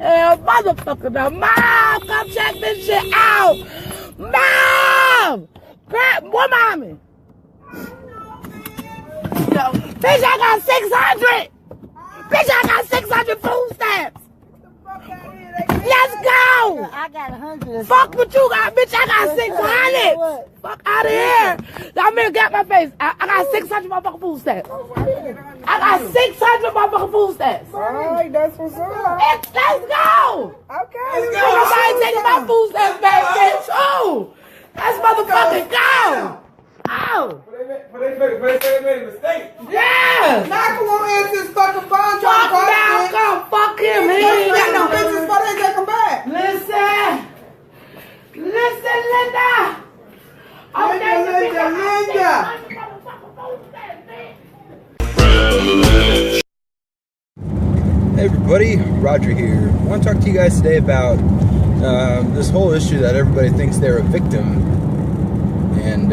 Hell, motherfucker, now. Mom, come check this shit out. Mom! What mommy? Yo, bitch, I got 600. Bitch, I got 600 food stamps. Let's go. I got 100. Fuck what you got, bitch. I got 600. Fuck out of here. Y'all man got my face. I got 600 motherfucking food stamps. I got 600 motherfucking food stamps. Alright, that's what's up. Let's go. Okay. Let's go. Nobody taking my food stamps back, bitch. Oh, let's motherfucking go. Oh. But they made a mistake. Yeah. Now come on answer this fucking phone. Fuck Malcolm. Fuck him. He ain't got no business. business for they take him back. Listen, Linda. Hey everybody, Roger here. I want to talk to you guys today about this whole issue that everybody thinks they're a victim, and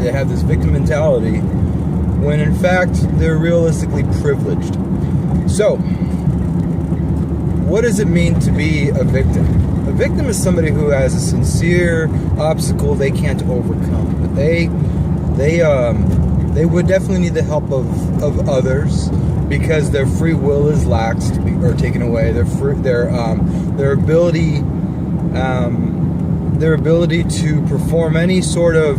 they have this victim mentality when in fact they're realistically privileged. So, what does it mean to be a victim? A victim is somebody who has a sincere obstacle they can't overcome, but they would definitely need the help of others because their free will is laxed or taken away. Their ability to perform any sort of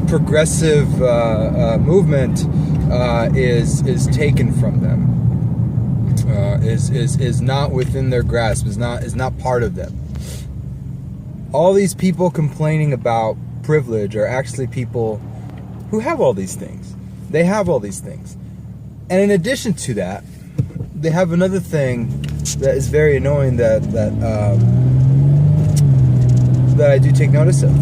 progressive movement is taken from them. Is not within their grasp. Is not part of them. All these people complaining about privilege are actually people who have all these things. They have all these things, and in addition to that, they have another thing that is very annoying that I do take notice of.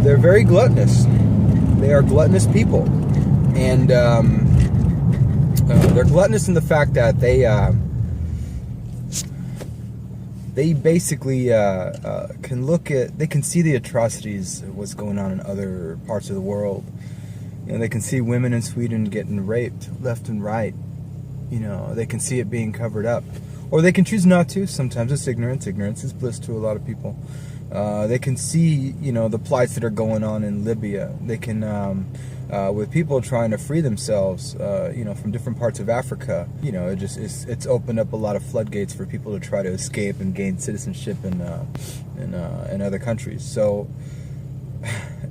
They're very gluttonous. They are gluttonous people, and they're gluttonous in the fact that they basically they can see the atrocities of what's going on in other parts of the world. You know, they can see women in Sweden getting raped left and right. You know, they can see it being covered up, or they can choose not to. Sometimes it's ignorance. Ignorance is bliss to a lot of people. They can see, you know, the plights that are going on in Libya. They can, with people trying to free themselves, you know, from different parts of Africa. You know, it's opened up a lot of floodgates for people to try to escape and gain citizenship in other countries. So,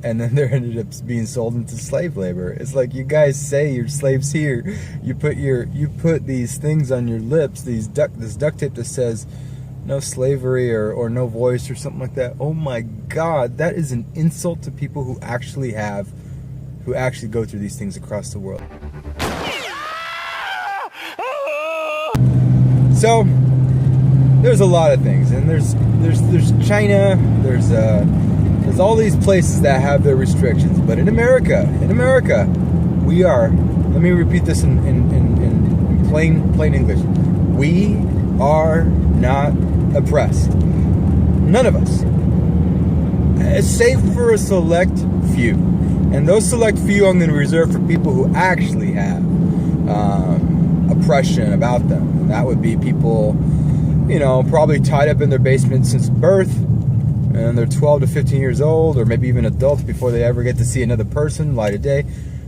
and then they're ended up being sold into slave labor. It's like, you guys say you're slaves here. You put these things on your lips, this duct tape that says no slavery or no voice or something like that. Oh my God, that is an insult to people who actually go through these things across the world. So there's a lot of things, and there's China, there's all these places that have their restrictions, but in America, we are. Let me repeat this in plain English. We are not oppressed. None of us. Save for a select few. And those select few I'm going to reserve for people who actually have oppression about them. And that would be people, you know, probably tied up in their basement since birth, and they're 12 to 15 years old, or maybe even adults before they ever get to see another person, light of day.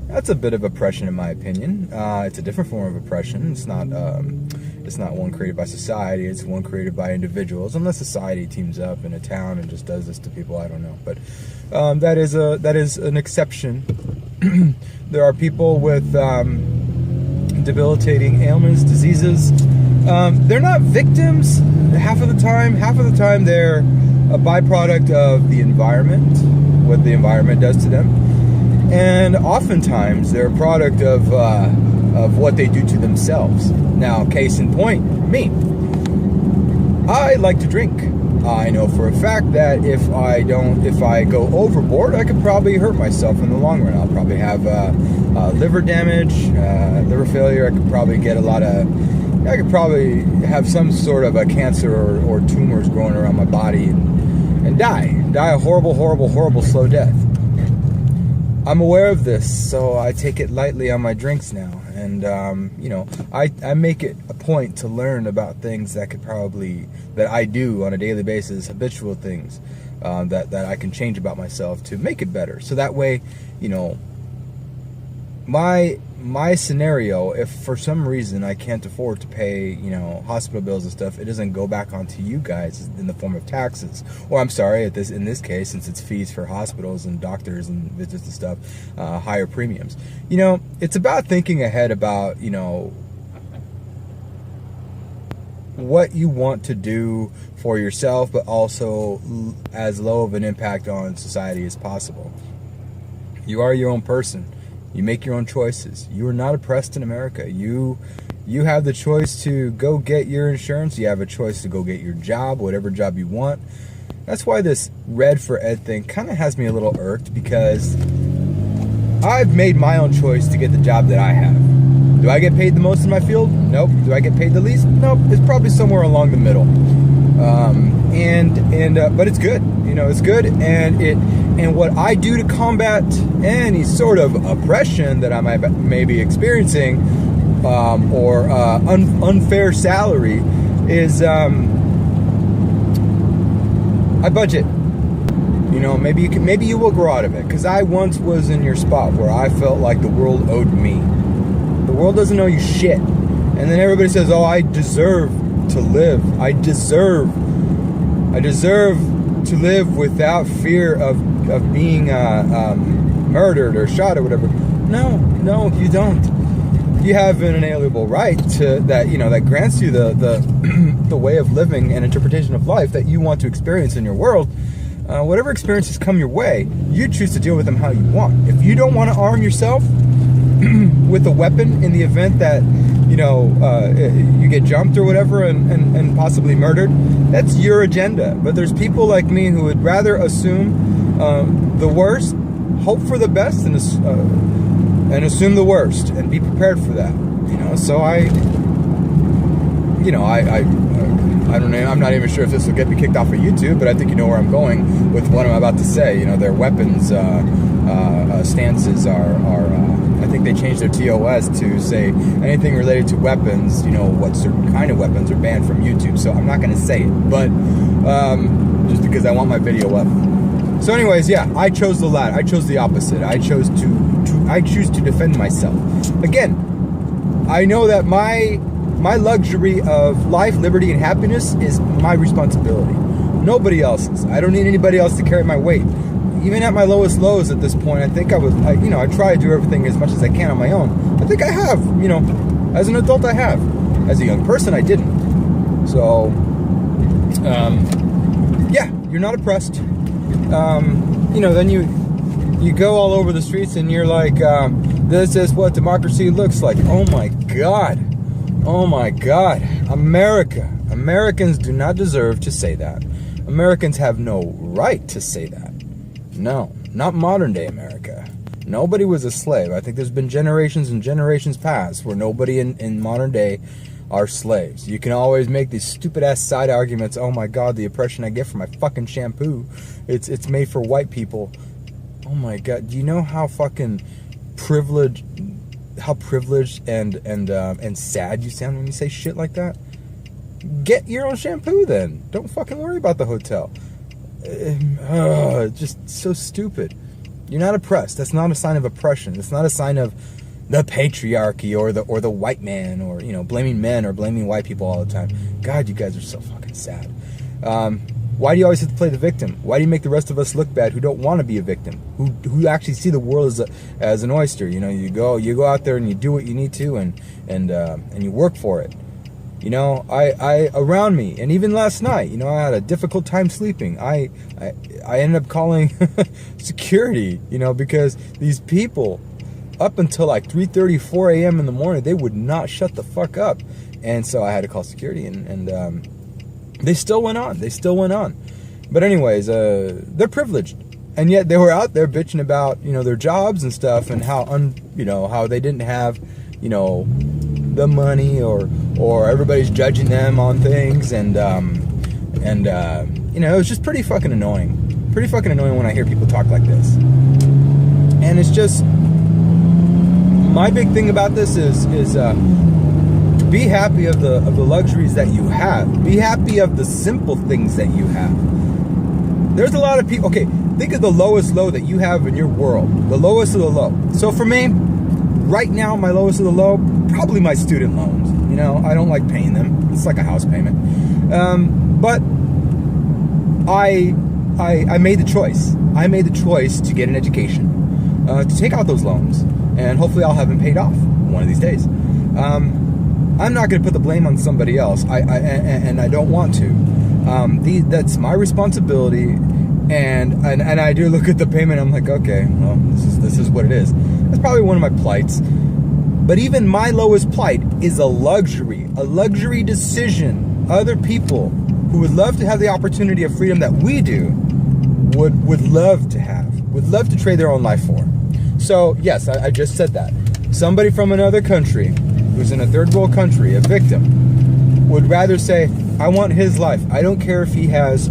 That's a bit of oppression in my opinion. It's a different form of oppression. It's not one created by society. It's one created by individuals, unless society teams up in a town and just does this to people. I don't know, but that is an exception. There are people with debilitating ailments, diseases. They're not victims half of the time. Half of the time they're a byproduct of the environment, what the environment does to them. And oftentimes they're a product of what they do to themselves. Now, case in point, me. I like to drink. I know for a fact that if I go overboard, I could probably hurt myself in the long run. I'll probably have liver damage, liver failure. I could probably have some sort of a cancer or tumors growing around my body and die a horrible slow death. I'm aware of this, so I take it lightly on my drinks now. And, you know, I make it a point to learn about things that I do on a daily basis, habitual things that I can change about myself to make it better. So that way, you know, my scenario, if for some reason I can't afford to pay, you know, hospital bills and stuff, it doesn't go back onto you guys in the form of taxes. Or I'm sorry, in this case, since it's fees for hospitals and doctors and visits and stuff, higher premiums. You know, it's about thinking ahead about, you know, what you want to do for yourself, but also as low of an impact on society as possible. You are your own person. You make your own choices. You are not oppressed in America. You have the choice to go get your insurance. You have a choice to go get your job, whatever job you want. That's why this Red for Ed thing kind of has me a little irked, because I've made my own choice to get the job that I have. Do I get paid the most in my field? Nope. Do I get paid the least? Nope. It's probably somewhere along the middle. But it's good. You know, it's good, and what I do to combat any sort of oppression that I may be experiencing, or unfair salary, is I budget. You know, maybe you will grow out of it, because I once was in your spot where I felt like the world owed me. The world doesn't owe you shit, and then everybody says, "Oh, I deserve to live. I deserve to live without fear of being murdered or shot or whatever." No, you don't. You have an inalienable right to that. You know, that grants you the way of living and interpretation of life that you want to experience in your world. Whatever experiences come your way, you choose to deal with them how you want. If you don't want to arm yourself with a weapon in the event that, you know, you get jumped or whatever and possibly murdered, that's your agenda. But there's people like me who would rather assume the worst, hope for the best, and assume the worst and be prepared for that. You know, so I don't know. I'm not even sure if this will get me kicked off of YouTube, but I think you know where I'm going with what I'm about to say. You know, their weapons stances are I think they changed their TOS to say anything related to weapons, you know, what certain kind of weapons are banned from YouTube. So I'm not going to say it, but just because I want my video up. So anyways, yeah, I chose the latter. I chose the opposite. I choose to defend myself. Again, I know that my luxury of life, liberty, and happiness is my responsibility. Nobody else's. I don't need anybody else to carry my weight. Even at my lowest lows at this point, I think I try to do everything as much as I can on my own. I think I have, you know, as an adult I have. As a young person, I didn't. So, yeah, you're not oppressed. You know, then you go all over the streets and you're like, this is what democracy looks like. Oh my God. Americans do not deserve to say that. Americans have no right to say that. No, not modern day America. Nobody was a slave. I think there's been generations and generations past where nobody in modern day are slaves. You can always make these stupid ass side arguments. Oh my God, the oppression I get from my fucking shampoo. It's made for white people. Oh my God, do you know how fucking privileged and sad you sound when you say shit like that? Get your own shampoo then. Don't fucking worry about the hotel. Just so stupid. You're not oppressed. That's not a sign of oppression. It's not a sign of the patriarchy or the white man, or, you know, blaming men or blaming white people all the time. God, you guys are so fucking sad. Why do you always have to play the victim? Why do you make the rest of us look bad who don't want to be a victim? Who actually see the world as an oyster? You know, you go out there and you do what you need to and you work for it. You know, I around me, and even last night, you know, I had a difficult time sleeping. I ended up calling security, you know, because these people, up until like 3:30, 4 a.m. in the morning, they would not shut the fuck up. And so I had to call security, and they still went on. But anyways, they're privileged, and yet they were out there bitching about, you know, their jobs and stuff, and how how they didn't have, you know, the money, or everybody's judging them on things, and you know, it was just pretty fucking annoying when I hear people talk like this. And it's just, my big thing about this is be happy of the luxuries that you have. Be happy of the simple things that you have. There's a lot of people, okay, think of the lowest low that you have in your world. The lowest of the low. So for me, right now, my lowest of the low, probably my student loans. You know, I don't like paying them. It's like a house payment. But I made the choice. I made the choice to get an education, to take out those loans, and hopefully I'll have them paid off one of these days. I'm not going to put the blame on somebody else, and I don't want to. That's my responsibility, and I do look at the payment. I'm like, okay, well, this is what it is. That's probably one of my plights. But even my lowest plight is a luxury decision. Other people who would love to have the opportunity of freedom that we do would love to have, would love to trade their own life for. So yes, I just said that. Somebody from another country who's in a third world country, a victim, would rather say, I want his life. I don't care if he has,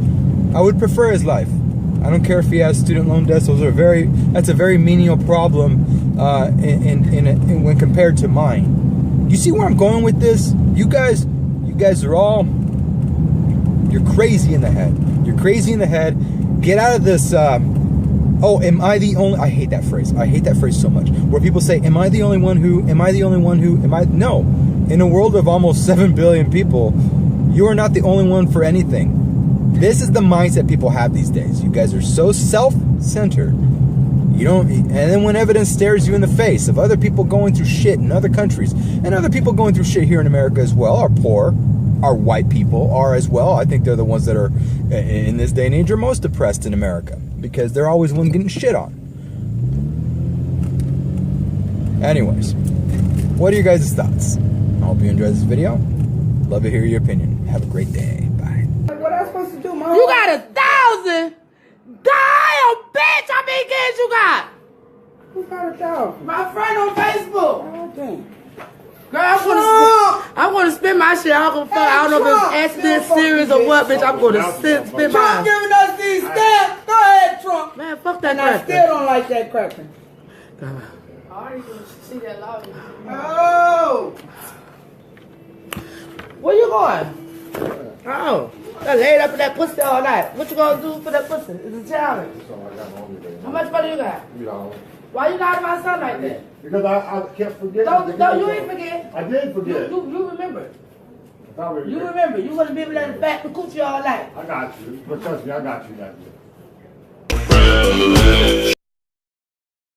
I would prefer his life. I don't care if he has student loan debts. That's a very menial problem when compared to mine. You see where I'm going with this? You guys are all, you're crazy in the head. You're crazy in the head. Get out of this, oh, am I the only, I hate that phrase. I hate that phrase so much. Where people say, am I the only one who, no. In a world of almost 7 billion people, you are not the only one for anything. This is the mindset people have these days. You guys are so self-centered. You don't, and then when evidence stares you in the face of other people going through shit in other countries, and other people going through shit here in America as well, are poor, our white people are as well. I think they're the ones that are, in this day and age, are most oppressed in America, because they're always the ones getting shit on. Anyways, what are your guys' thoughts? I hope you enjoyed this video. Love to hear your opinion. Have a great day. Bye. What am I supposed to do, Mom? You got 1,000? Damn, bitch! How many kids you got? Who got 1,000? My friend on Facebook. Oh, dang. Girl, I'm gonna spend my shit. I don't know if it's accident, serious, or what, bitch. I'm gonna spend Trump mine. giving us these stamps. Go ahead, Trump. Man, fuck that And I cracker. still don't like that cracker. I already see that law. Oh. Where you going? Oh, I laid up in that pussy all night. What you gonna do for that pussy? It's a challenge. How much money you got? $3. Why you lie to my son like that? Because I kept forgetting. No, you ain't forget. I did forget. You remember. I You remember. You wanna be able to let the fat the coochie all night. I got you. But trust me, I got you that day.